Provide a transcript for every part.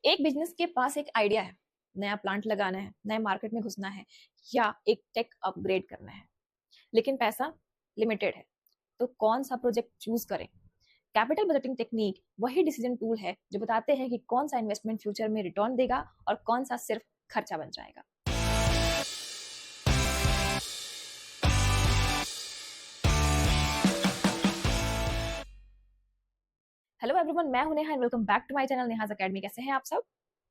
एक बिजनेस के पास एक आइडिया है, नया प्लांट लगाना है, नए मार्केट में घुसना है या एक टेक अपग्रेड करना है, लेकिन पैसा लिमिटेड है। तो कौन सा प्रोजेक्ट चूज करें? कैपिटल बजटिंग टेक्निक वही डिसीजन टूल है जो बताते हैं कि कौन सा इन्वेस्टमेंट फ्यूचर में रिटर्न देगा और कौन सा सिर्फ खर्चा बन जाएगा। हेलो एवरीवन, मैं हूं Neha and welcome back to my channel Neha's academy. कैसे हैं आप सब?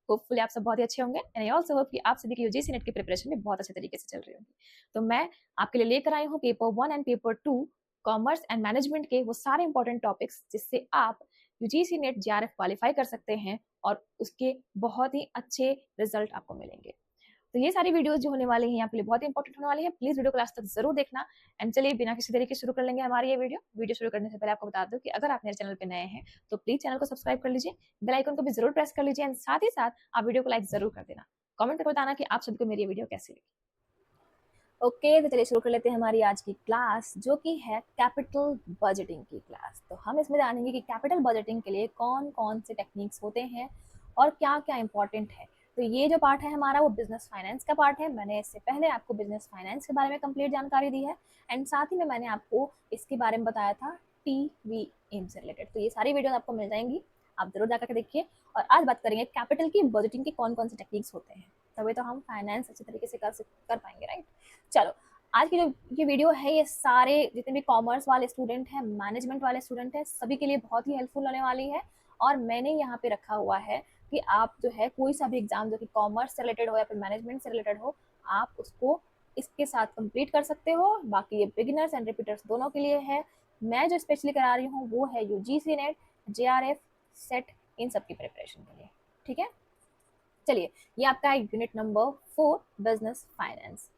होपफुली आप सब बहुत ही अच्छे होंगे एंड आई आल्सो होप कि आप सभी की यूजीसी नेट की प्रिपरेशन भी बहुत अच्छे तरीके से चल रही होगी। तो मैं आपके लिए लेकर आई हूँ paper 1 and paper 2 commerce and management के वो सारे इंपॉर्टेंट टॉपिक्स जिससे आप यूजीसी नेट जेआरएफ क्वालिफाई कर सकते हैं और उसके बहुत ही अच्छे रिजल्ट आपको मिलेंगे। तो ये सारी वीडियोस जो होने वाली हैं आपके लिए बहुत इंपॉर्टेंट होने वाली है। प्लीज वीडियो को लास्ट तक जरूर देखना। एंड चलिए बिना किसी तरीके शुरू कर लेंगे हमारी ये वीडियो शुरू करने से पहले आपको बता दूं कि अगर आप मेरे चैनल पे नए हैं तो प्लीज चैनल को सब्सक्राइब कर लीजिए, बेल आइकन को भी जरूर प्रेस कर लीजिए एंड साथ ही साथ आप वीडियो को लाइक जरूर कर देना। कमेंट करके बताना कि आप सभी को मेरी ये वीडियो कैसी लगी। ओके, तो चलिए शुरू कर लेते हैं हमारी आज की क्लास, जो कि है कैपिटल बजटिंग की क्लास। तो हम इसमें जानेंगे कि कैपिटल बजटिंग के लिए कौन कौन से टेक्निक्स होते हैं और क्या क्या इंपॉर्टेंट है। तो ये जो पार्ट है हमारा वो बिजनेस फाइनेंस का पार्ट है। मैंने इससे पहले आपको बिजनेस फाइनेंस के बारे में कंप्लीट जानकारी दी है एंड साथ ही में मैंने आपको इसके बारे में बताया था TVM से रिलेटेड। तो ये सारी वीडियो आपको मिल जाएंगी, आप जरूर जाकर के देखिए। और आज बात करेंगे कैपिटल की बजटिंग के कौन कौन से टेक्निक्स होते हैं, तभी तो हम फाइनेंस अच्छे तरीके से कर पाएंगे, राइट। चलो, आज की जो ये वीडियो है ये सारे जितने भी कॉमर्स वाले स्टूडेंट हैं, मैनेजमेंट वाले स्टूडेंट हैं, सभी के लिए बहुत ही हेल्पफुल होने वाली है। और मैंने यहाँ पे रखा हुआ है कि आप जो है कोई सा भी एग्जाम जो कि कॉमर्स से रिलेटेड हो या फिर मैनेजमेंट से रिलेटेड हो, आप उसको इसके साथ कंप्लीट कर सकते हो। बाकी ये बिगिनर्स एंड रिपीटर्स दोनों के लिए है। मैं जो स्पेशली करा रही हूँ वो है यूजीसी नेट, JRF, सेट, इन सब की प्रिपरेशन के लिए, ठीक है। चलिए, ये आपका है unit number 4 business finance.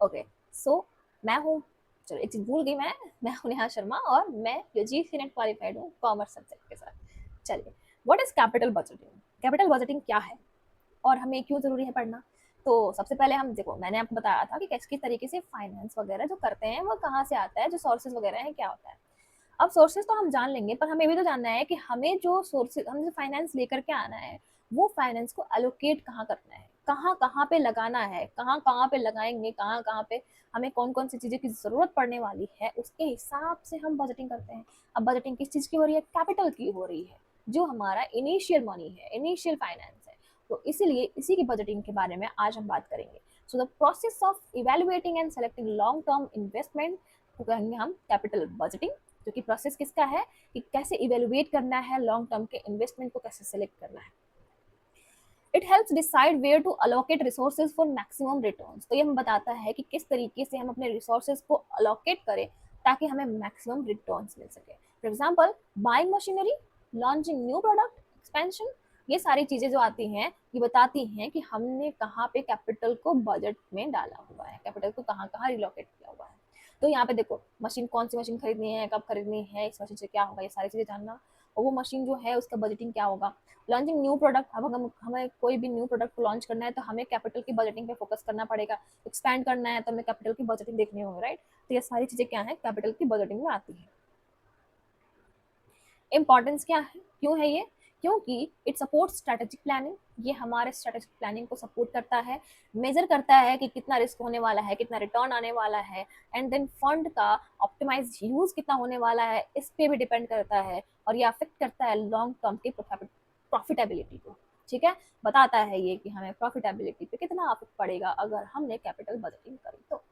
Okay, so मैं हूँ, चलो एक चीज भूल गई, मैं हूँ नेहा शर्मा और मैं यूजीसी नेट क्वालिफाइड हूँ कॉमर्स सब्जेक्ट के साथ। चलिए, what is capital budgeting? Capital budgeting क्या है और हमें क्यों जरूरी है पढ़ना? तो सबसे पहले हम देखो, मैंने आपको बताया था कि किस तरीके से फाइनेंस वगैरह जो करते हैं वो कहाँ से आता है, जो सोर्सेज वगैरह है क्या होता है। अब सोर्सेज तो हम जान लेंगे, पर हमें भी तो जानना है कि हमें जो सोर्सेज, हम जो फाइनेंस लेकर के आना है वो फाइनेंस को एलोकेट कहाँ करना है, कहाँ कहाँ पे लगाना है, कहाँ कहाँ पे लगाएंगे, कहाँ कहाँ पे हमें कौन कौन सी चीज़ें की ज़रूरत पड़ने वाली है, उसके हिसाब से हम बजटिंग करते हैं। अब बजटिंग किस चीज़ की हो रही है? कैपिटल की हो रही है, जो हमारा इनिशियल मनी है, इनिशियल फाइनेंस है। तो इसीलिए इसी की बजटिंग के बारे में आज हम बात करेंगे। So the process of evaluating and selecting long term investment को कहेंगे हम कैपिटल बजटिंग। जो कि प्रोसेस किसका है कि कैसे इवेलुएट करना है, लॉन्ग टर्म के इन्वेस्टमेंट को कैसे सेलेक्ट करना है। It helps decide where to allocate resources for maximum returns. तो ये हमें बताता है कि किस तरीके से हम अपने रिसोर्सेज को अलोकेट करें ताकि हमें मैक्सिमम रिटर्न्स मिल सके। For example, buying machinery, launching new product, expansion, ये सारी चीजें जो आती हैं ये बताती हैं कि हमने कहाँ पे कैपिटल को बजट में डाला हुआ है, कैपिटल को कहाँ कहाँ रिलोकेट किया हुआ है। तो यहाँ पे देखो, मशीन, कौन सी मशीन खरीदनी है, कब खरीदनी है, इस मशीन से क्या होगा, ये सारी चीजें जानना। और वो मशीन जो है उसका बजटिंग क्या होगा। लॉन्चिंग न्यू प्रोडक्ट, अब हमें कोई भी न्यू प्रोडक्ट को लॉन्च करना है तो हमें कैपिटल की बजटिंग पे फोकस करना पड़ेगा। एक्सपैंड करना है तो हमें कैपिटल की बजटिंग देखनी होगी, राइट। तो ये सारी चीजें क्या है, कैपिटल की बजटिंग में आती है। इंपॉर्टेंस क्या है, क्यों है ये? क्योंकि इट सपोर्ट स्ट्रेटेजिक प्लानिंग, ये हमारे स्ट्रेटेजिक प्लानिंग को सपोर्ट करता है, मेजर करता है कि कितना रिस्क होने वाला है, कितना रिटर्न आने वाला है, एंड देन फंड का ऑप्टिमाइज यूज कितना होने वाला है, इस पे भी डिपेंड करता है। और ये अफेक्ट करता है लॉन्ग टर्म की प्रॉफिटेबिलिटी को, ठीक है। बताता है ये कि हमें प्रॉफिटेबिलिटी पे कितना अफेक्ट पड़ेगा अगर हमने कैपिटल बजटिंग करी तो,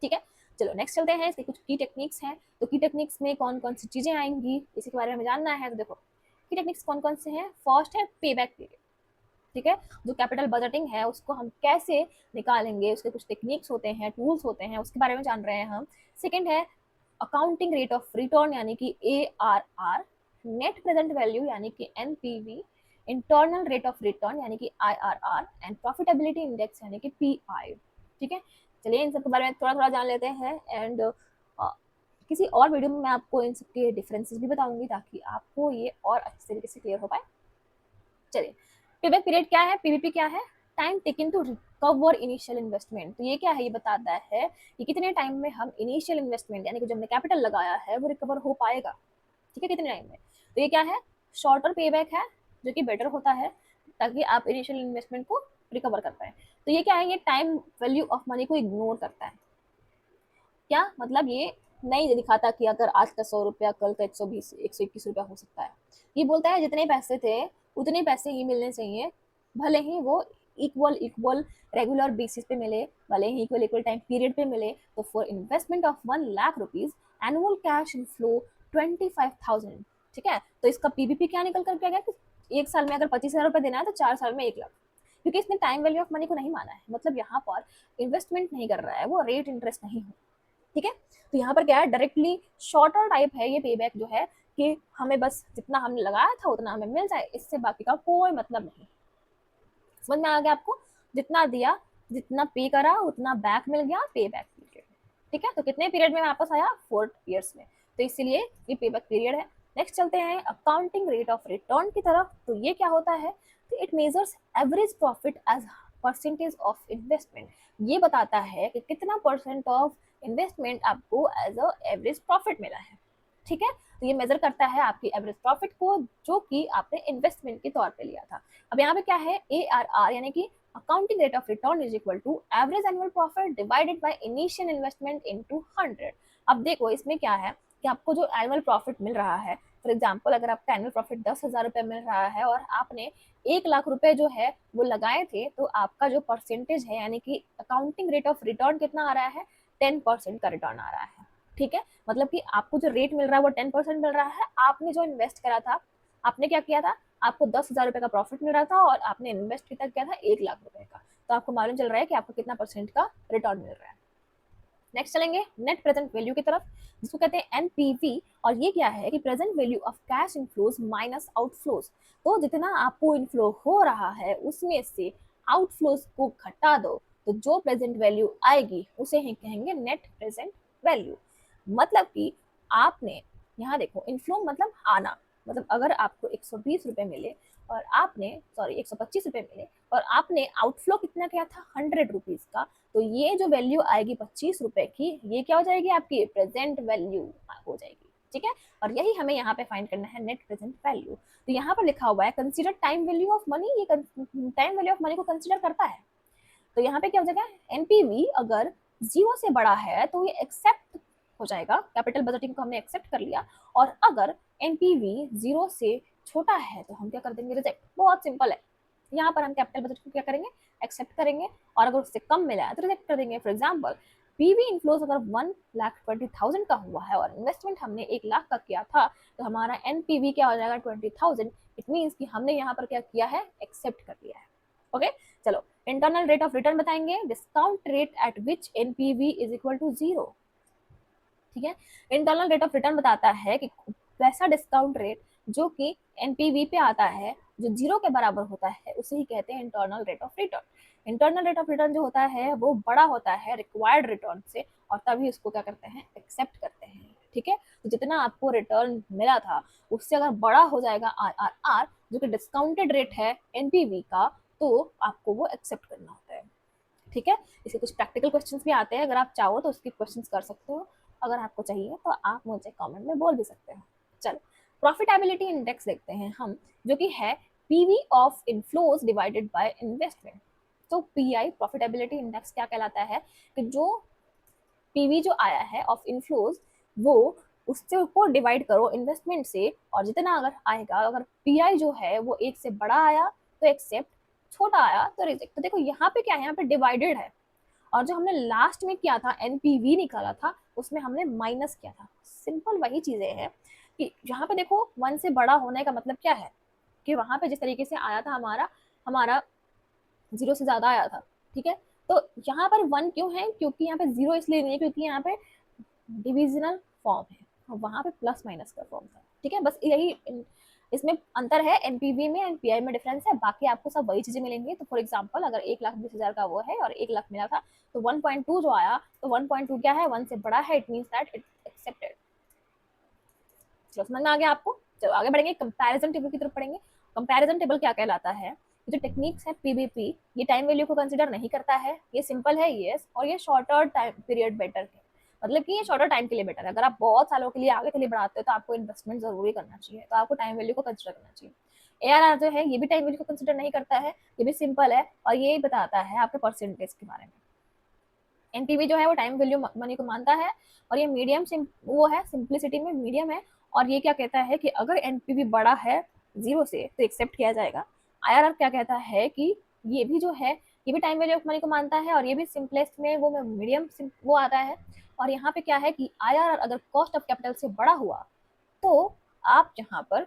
ठीक है। चलो नेक्स्ट चलते हैं, इसके कुछ की टेक्निक्स हैं। तो की टेक्निक्स में कौन कौन सी चीजें आएंगी इसी के बारे में हमें जानना है। तो देखो, की टेक्निक्स कौन कौन से हैं। फर्स्ट है पे बैक पीरियड, ठीक है। जो कैपिटल बजटिंग है उसको हम कैसे निकालेंगे, उसके कुछ टेक्निक्स होते हैं, टूल्स होते हैं, उसके बारे में जान रहे हैं हम। सेकेंड है अकाउंटिंग रेट ऑफ रिटर्न यानी कि ARR, नेट प्रेजेंट वैल्यू यानी कि NPV, internal rate of return यानी कि IRR, एंड प्रॉफिटेबिलिटी इंडेक्स यानी कि PI, ठीक है। चलिए इन सब के बारे में थोड़ा थोड़ा जान लेते हैं एंड किसी और वीडियो में मैं आपको इन सब के डिफरेंसेस भी बताऊंगी ताकि आपको ये और अच्छे तरीके से क्लियर हो पाए। चलिए, पेबैक पीरियड क्या है, PVP क्या है? Time taken to recover initial investment. तो ये क्या है, ये बताता है कि कितने टाइम में हम इनिशियल इन्वेस्टमेंट यानी कि जो हमने कैपिटल लगाया है वो रिकवर हो पाएगा, ठीक है, कितने टाइम में। तो ये क्या है, शॉर्टर पेबैक है जो कि बेटर होता है। ताकि आप इनिशियल इन्वेस्टमेंट को रिकवर कर पाए। तो ये क्या है, ये टाइम वैल्यू ऑफ मनी को इग्नोर करता है। क्या मतलब, ये नहीं दिखाता कि अगर आज का 100 रुपया कल का 120 121 रुपया हो सकता है। ये बोलता है जितने पैसे थे उतने पैसे ही मिलने चाहिए, भले ही वो इक्वल इक्वल रेगुलर बेसिस पे मिले, भले ही इक्वल इक्वल टाइम पीरियड पे मिले। तो for investment of 1 lakh rupees annual cash inflow 25,000। ठीक है, तो इसका पीबीपी क्या निकल कर गया कि एक साल में अगर 25,000 रुपये देना है तो 4 साल में 1 लाख, क्योंकि इसने टाइम वैल्यू ऑफ मनी को नहीं माना है। मतलब यहाँ पर इन्वेस्टमेंट नहीं कर रहा है वो, रेट इंटरेस्ट नहीं हो। ठीक है, तो यहाँ पर क्या है, डायरेक्टली शॉर्टर टाइप है ये पे बैक जो है, कि हमें बस जितना हमने लगाया था उतना हमें मिल जाए, इससे बाकी का कोई मतलब नहीं। समझ में आ गया आपको, जितना दिया जितना पे करा उतना बैक मिल गया, पे बैक पीरियड। ठीक है, तो कितने पीरियड में वापस आया, 4 ईयर्स में, तो इसीलिए ये पे बैक पीरियड है। नेक्स्ट चलते हैं अकाउंटिंग रेट ऑफ रिटर्न की तरफ। तो ये क्या होता है, तो it measures average profit as percentage of investment. ये बताता है कि कितना परसेंट ऑफ इन्वेस्टमेंट आपको एज अ एवरेज प्रॉफिट मिला है। ठीक है, तो ये मेजर करता है आपकी एवरेज प्रॉफिट को, जो कि आपने इन्वेस्टमेंट के तौर पे लिया था। अब यहाँ पे क्या है, ARR यानी कि accounting rate of return is equal to average annual profit divided by initial investment into 100। अब देखो इसमें क्या है कि आपको जो एनुअल प्रॉफिट मिल रहा है, फॉर एग्जाम्पल अगर आपका एनुअल प्रॉफिट 10,000 रुपये मिल रहा है और आपने 1 लाख रुपए जो है वो लगाए थे, तो आपका जो परसेंटेज है यानी कि अकाउंटिंग रेट ऑफ रिटर्न कितना आ रहा है, 10% का रिटर्न आ रहा है। ठीक है, मतलब कि आपको जो रेट मिल रहा है वो 10% मिल रहा है। आपने जो इन्वेस्ट करा था, आपने क्या किया था, आपको 10,000 रुपए का प्रॉफिट मिल रहा था और आपने इन्वेस्ट कितना किया था, 1 लाख रुपए का, तो आपको मालूम चल रहा है कि आपको कितना परसेंट का रिटर्न मिल रहा है। नेक्स्ट चलेंगे नेट प्रेजेंट वैल्यू की तरफ, जिसको कहते हैं एनपीवी। और ये क्या है कि present value of cash inflows minus outflows. तो जितना आपको इनफ्लो हो रहा है उसमें से आउटफ्लोज को घटा दो, तो जो प्रेजेंट वैल्यू आएगी उसे ही कहेंगे नेट प्रेजेंट वैल्यू। मतलब कि आपने यहाँ देखो, इनफ्लो मतलब आना, मतलब अगर आपको 120 रुपए मिले और आपने 125 रुपए मिले और आपने आउटफ्लो कितना किया था, 100 रुपीज का, तो ये जो वैल्यू आएगी 25 रुपए की, ये क्या हो जाएगी, आपकी प्रेजेंट वैल्यू हो जाएगी। ठीक है, और यही हमें यहाँ पे फाइंड करना है, नेट प्रेजेंट वैल्यू। तो यहाँ पर लिखा हुआ है consider time value of money, ये टाइम वैल्यू ऑफ मनी को कंसीडर करता है। तो यहाँ पे क्या हो जाएगा, एनपीवी अगर 0 से बड़ा है तो ये एक्सेप्ट हो जाएगा, कैपिटल बजटिंग को हमने एक्सेप्ट कर लिया। और अगर एनपीवी 0 से छोटा है तो हम क्या कर देंगे, रिजेक्ट। बहुत सिंपल है, यहाँ पर हम कैपिटल बजट को क्या करेंगे, एक्सेप्ट करेंगे, और अगर उससे कम मिला है तो रिजेक्ट कर देंगे। फॉर एग्जाम्पल पीवी इनफ्लोज अगर 1,20,000 का हुआ है और इन्वेस्टमेंट हमने 1 लाख का किया था, तो हमारा एनपीवी क्या हो जाएगा, 20,000। इट मीन्स कि हमने यहाँ पर क्या किया है, एक्सेप्ट कर लिया है। ओके, चलो इंटरनल रेट ऑफ रिटर्न बताएंगे, discount rate at which NPV is equal to 0। ठीक है, इंटरनल रेट ऑफ रिटर्न बताता है कि वैसा डिस्काउंट रेट जो कि एनपीवी पे आता है, जो 0 के बराबर होता है, उसे ही कहते हैं internal rate of return. Internal rate of return जो होता है वो बड़ा होता है रिक्वायर्ड रिटर्न से, और तभी उसको क्या करते हैं, एक्सेप्ट करते हैं। ठीक है, तो जितना आपको रिटर्न मिला था उससे अगर बड़ा हो जाएगा आरआरआर, जो कि डिस्काउंटेड रेट है एनपीवी का, तो आपको वो एक्सेप्ट करना होता है। ठीक है, इसके कुछ प्रैक्टिकल क्वेश्चंस भी आते हैं, अगर आप चाहो तो उसके क्वेश्चंस कर सकते हो, अगर आपको चाहिए तो आप मुझे कमेंट में बोल भी सकते हो। चलो प्रॉफिटेबिलिटी इंडेक्स देखते हैं हम, जो कि है PV of inflows divided by investment. तो पीआई प्रॉफिटेबिलिटी इंडेक्स क्या कहलाता है, कि जो पीवी जो आया है ऑफ इनफ्लोज, वो उससे को डिवाइड करो इन्वेस्टमेंट से, और जितना अगर आएगा, अगर पीआई जो है वो 1 से बड़ा आया तो एक्सेप्ट, छोटा आया तो रिजेक्ट। तो देखो यहाँ पे क्या है, यहाँ पे डिवाइडेड है, और जो हमने लास्ट में किया था एनपीवी निकाला था, उसमें हमने माइनस किया था। सिंपल वही चीजें हैं कि यहाँ पे देखो 1 से बड़ा होने का मतलब क्या है, कि वहां पे जिस तरीके से आया था हमारा हमारा 0 से ज्यादा आया था। ठीक है, तो यहाँ पर 1 क्यों है, क्योंकि यहाँ पे 0 इसलिए नहीं है क्योंकि यहाँ पे डिविजनल फॉर्म है, और वहां पे प्लस माइनस का फॉर्म था। ठीक है, बस यही इसमें अंतर है, एनपीवी में एनपीआई में डिफरेंस है, बाकी आपको सब वही चीजें मिलेंगी। तो फॉर एग्जांपल अगर 1,20,000 का वो है और 1 लाख मिला था, तो 1.2 जो आया, तो 1.2 क्या है, 1 से बड़ा है, it means that it accepted. चलो समझ में आ गया आपको। चलो आगे बढ़ेंगे, कंपैरिजन टेबल की तरफ पढ़ेंगे। कंपैरिजन टेबल क्या कहलाता है, जो टेक्निक्स है पीबीपी, ये टाइम वैल्यू को कंसिडर नहीं करता है, ये सिंपल है यस, और ये शॉर्टर टाइम पीरियड बेटर है, मतलब कि ये शॉर्टर टाइम के लिए बेटर है। अगर आप बहुत सालों के लिए आगे के लिए बढ़ाते हो तो आपको इन्वेस्टमेंट जरूरी करना चाहिए, तो आपको टाइम वैल्यू को कंसिडर करना चाहिए। ARR जो है ये भी टाइम वैल्यू को कंसिडर नहीं करता है, ये भी सिंपल है और ये बताता है आपके परसेंटेज के बारे में। एनपीवी जो है वो टाइम वैल्यू मनी को मानता है और ये मीडियम वो है, सिंप्लिसिटी में मीडियम है। और ये क्या कहता है कि अगर एनपीवी बड़ा है 0 से तो एक्सेप्ट किया जाएगा। आईआरआर क्या कहता है कि ये भी जो है ये भी टाइम वैल्यू ऑफ मनी को मानता है और ये भी सिंपलेस्ट में वो मीडियम वो आता है। और यहाँ पे क्या है कि आईआरआर अगर कॉस्ट ऑफ कैपिटल से बड़ा हुआ तो आप यहाँ पर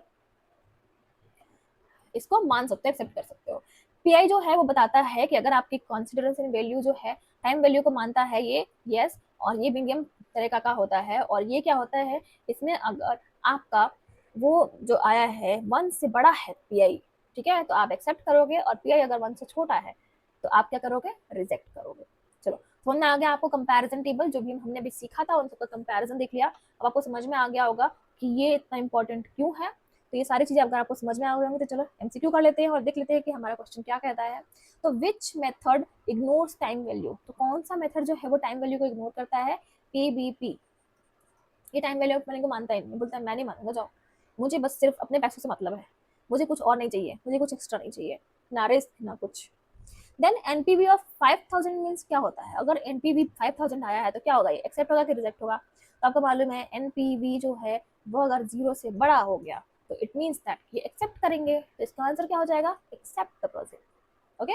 इसको मान सकते हो, एक्सेप्ट कर सकते हो। पीआई जो है वो बताता है कि अगर आपकी कंसिडरेशन वैल्यू जो है टाइम वैल्यू को मानता है ये यस, और ये मीडियम तरह का होता है। और ये क्या होता है इसमें, अगर आपका वो जो आया है 1 से बड़ा है पीआई, ठीक है, तो आप एक्सेप्ट करोगे, और पीआई अगर 1 से छोटा है तो आप क्या करोगे, रिजेक्ट करोगे। चलो समझ में आ गया आपको कंपैरिजन टेबल जो भी हमने अभी सीखा था उन सबका कंपैरिजन देख लिया। अब आपको समझ में आ गया होगा कि ये इतना इंपॉर्टेंट क्यों है। तो ये सारी चीजें अगर आपको समझ में आ गई होंगी तो चलो एमसीक्यू कर लेते हैं और देख लेते हैं कि हमारा क्वेश्चन क्या कहता है। तो which method ignores time value, तो कौन सा मेथड जो है वो टाइम वैल्यू को इग्नोर करता है, पीबीपी। ये टाइम वैल्यू मनी को मानता ही नहीं, बोलता है मैं नहीं मानूंगा, जाओ, मुझे बस सिर्फ अपने पैसों से मतलब है, मुझे कुछ और नहीं चाहिए, मुझे कुछ एक्स्ट्रा नहीं चाहिए, ना रिस्क ना कुछ। देन एनपीवी ऑफ 5000 मीन्स क्या होता है, अगर एनपीवी 5000 आया है तो क्या होगा, ये एक्सेप्ट होगा कि रिजेक्ट होगा। तो आपको मालूम है एनपीवी जो है वो अगर 0 से बड़ा हो गया तो इट मीन्स दैट ये एक्सेप्ट करेंगे, तो इसका आंसर क्या हो जाएगा, accept the project. Okay,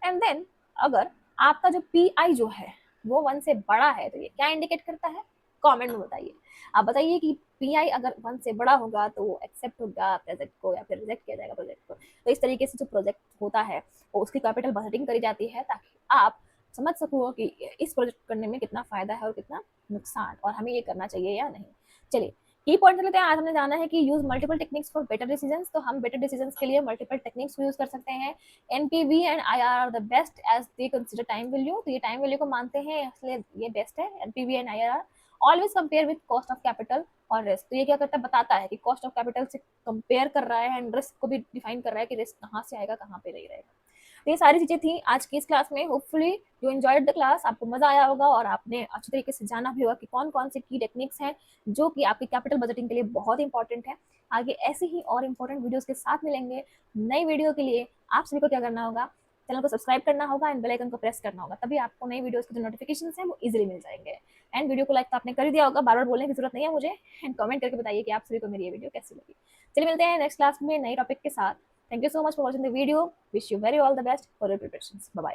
and then अगर आपका जो पीआई जो है वो 1 से बड़ा है तो ये क्या इंडिकेट करता है, कमेंट में बताइए। आप बताइए कि पीआई अगर 1 से बड़ा होगा तो वो एक्सेप्ट होगा प्रोजेक्ट को या फिर रिजेक्ट किया जाएगा प्रोजेक्ट को। तो इस तरीके से जो प्रोजेक्ट होता है वो उसकी कैपिटल बजटिंग करी जाती है ताकि आप समझ सको कि इस प्रोजेक्ट करने में कितना फायदा है और कितना नुकसान, और हमें ये करना चाहिए या नहीं। चलिए की पॉइंट लेते हैं। आज हमने जाना है कि use multiple techniques for better decisions, तो हम बेटर डिसीजंस के लिए मल्टीपल टेक्निक्स को यूज कर सकते हैं। NPV and IRR are the best as they consider time value, तो ये टाइम वैल्यू को मानते हैं इसलिए ये बेस्ट है। NPV and IRR always compare with cost of capital और रिस्क, तो ये क्या करता है, बताता है कि कॉस्ट ऑफ कैपिटल से कंपेयर कर रहा है एंड रिस्क को भी डिफाइन कर रहा है कि रिस्क कहाँ से आएगा कहाँ पे नहीं रहेगा। तो ये सारी चीजें थी आज की इस क्लास में। Hopefully you enjoyed the class, आपको मजा आया होगा और आपने अच्छी तरीके से जाना भी होगा कि कौन कौन से की टेक्निक्स हैं जो कि आपकी कैपिटल बजटिंग के लिए बहुत इंपॉर्टेंट है। आगे ऐसे ही और इंपॉर्टेंट वीडियोस के साथ मिलेंगे। नई वीडियो के लिए आप सभी को क्या करना होगा, चैनल को सब्सक्राइब करना होगा एंड बेल आइकन को प्रेस करना होगा, तभी आपको नई वीडियोस के जो नोटिफिकेशन हैं वो इजीली मिल जाएंगे। एंड वीडियो को लाइक तो आपने कर दिया होगा, बार बार बोलने की जरूरत नहीं है मुझे, एंड कमेंट करके बताइए कि आप सभी को मेरी ये वीडियो कैसी लगी। चलिए मिलते हैं नेक्स्ट क्लास में नई टॉपिक के साथ। Thank you so much for watching the video. Wish you very all the best for your preparations. Bye bye.